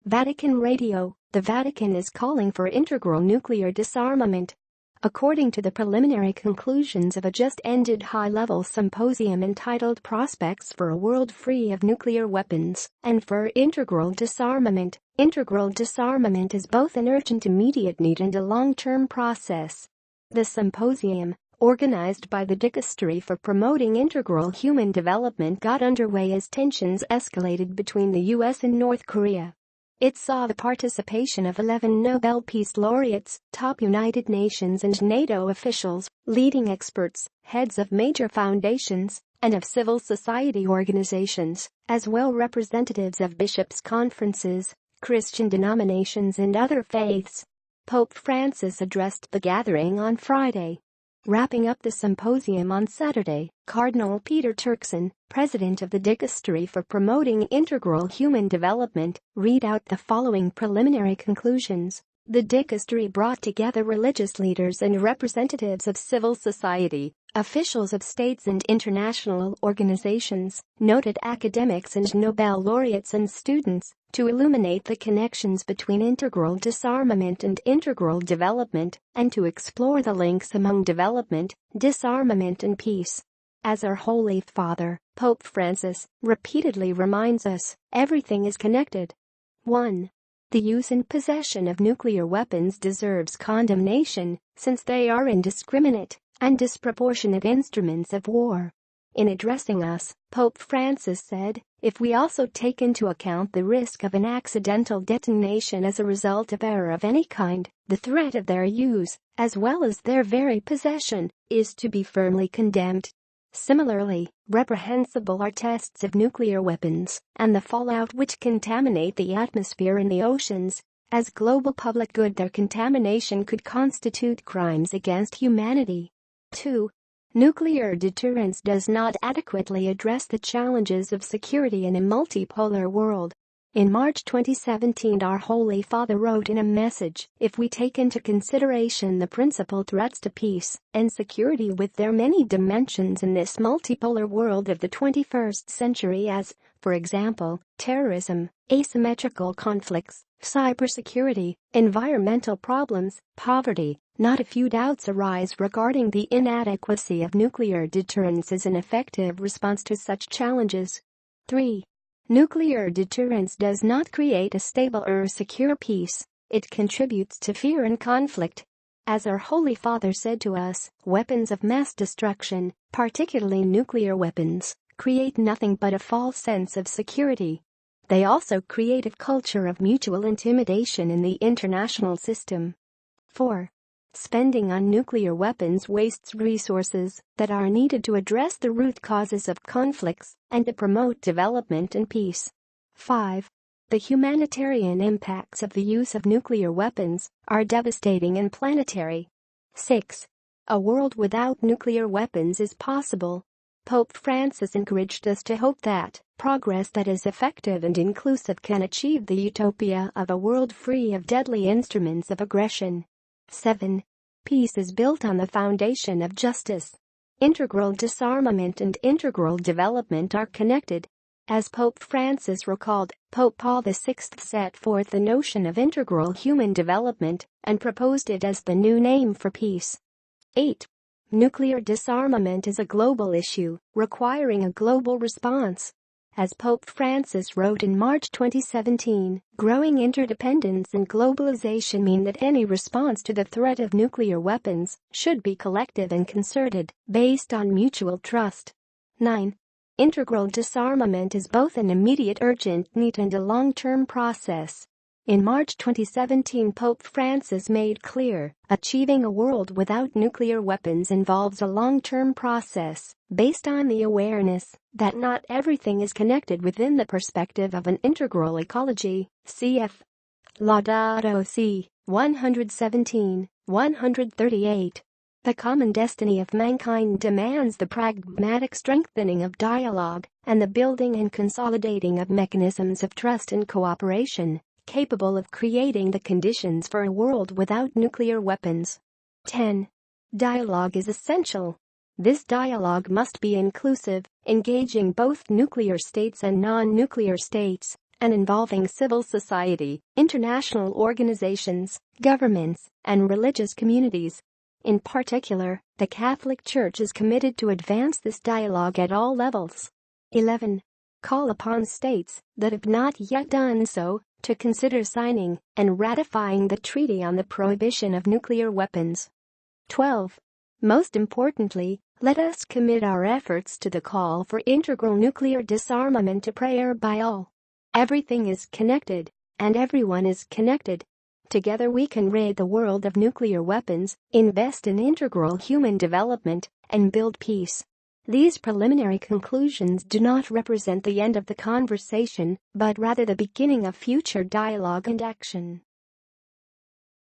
Vatican Radio, the Vatican is calling for integral nuclear disarmament. According to the preliminary conclusions of a just-ended high-level symposium entitled Prospects for a World Free of Nuclear Weapons and for Integral Disarmament is both an urgent immediate need and a long-term process. The symposium, organized by the Dicastery for Promoting Integral Human Development, got underway as tensions escalated between the U.S. and North Korea. It saw the participation of 11 Nobel Peace laureates, top United Nations and NATO officials, leading experts, heads of major foundations, and of civil society organizations, as well representatives of bishops' conferences, Christian denominations and other faiths. Pope Francis addressed the gathering on Friday. Wrapping up the symposium on Saturday, Cardinal Peter Turkson, president of the Dicastery for Promoting Integral Human Development, read out the following preliminary conclusions. The Dicastery brought together religious leaders and representatives of civil society, officials of states and international organizations, noted academics and Nobel laureates and students, to illuminate the connections between integral disarmament and integral development, and to explore the links among development, disarmament and peace. As our Holy Father, Pope Francis, repeatedly reminds us, everything is connected. 1. The use and possession of nuclear weapons deserves condemnation, since they are indiscriminate and disproportionate instruments of war. In addressing us, Pope Francis said, if we also take into account the risk of an accidental detonation as a result of error of any kind, the threat of their use, as well as their very possession, is to be firmly condemned. Similarly, reprehensible are tests of nuclear weapons and the fallout which contaminate the atmosphere and the oceans. As global public good, their contamination could constitute crimes against humanity. 2. Nuclear deterrence does not adequately address the challenges of security in a multipolar world. In March 2017, our Holy Father wrote in a message, if we take into consideration the principal threats to peace and security with their many dimensions in this multipolar world of the 21st century as, for example, terrorism, asymmetrical conflicts, cybersecurity, environmental problems, poverty, not a few doubts arise regarding the inadequacy of nuclear deterrence as an effective response to such challenges. 3. Nuclear deterrence does not create a stable or secure peace. It contributes to fear and conflict. As our Holy Father said to us, weapons of mass destruction, particularly nuclear weapons, create nothing but a false sense of security. They also create a culture of mutual intimidation in the international system. 4. Spending on nuclear weapons wastes resources that are needed to address the root causes of conflicts and to promote development and peace. 5. The humanitarian impacts of the use of nuclear weapons are devastating and planetary. 6. A world without nuclear weapons is possible. Pope Francis encouraged us to hope that progress that is effective and inclusive can achieve the utopia of a world free of deadly instruments of aggression. 7. Peace is built on the foundation of justice. Integral disarmament and integral development are connected. As Pope Francis recalled, Pope Paul VI set forth the notion of integral human development and proposed it as the new name for peace. 8. Nuclear disarmament is a global issue, requiring a global response. As Pope Francis wrote in March 2017, growing interdependence and globalization mean that any response to the threat of nuclear weapons should be collective and concerted, based on mutual trust. 9. Integral disarmament is both an immediate urgent need and a long-term process. In March 2017, Pope Francis made clear, achieving a world without nuclear weapons involves a long-term process, based on the awareness that not everything is connected within the perspective of an integral ecology. Cf. Laudato Si, 117, 138. The common destiny of mankind demands the pragmatic strengthening of dialogue and the building and consolidating of mechanisms of trust and cooperation, capable of creating the conditions for a world without nuclear weapons. 10. Dialogue is essential. This dialogue must be inclusive, engaging both nuclear states and non-nuclear states, and involving civil society, international organizations, governments, and religious communities. In particular, the Catholic Church is committed to advance this dialogue at all levels. 11. Call upon states that have not yet done so to consider signing and ratifying the Treaty on the Prohibition of Nuclear Weapons. 12. Most importantly, let us commit our efforts to the call for integral nuclear disarmament to prayer by all. Everything is connected, and everyone is connected. Together we can rid the world of nuclear weapons, invest in integral human development, and build peace. These preliminary conclusions do not represent the end of the conversation, but rather the beginning of future dialogue and action.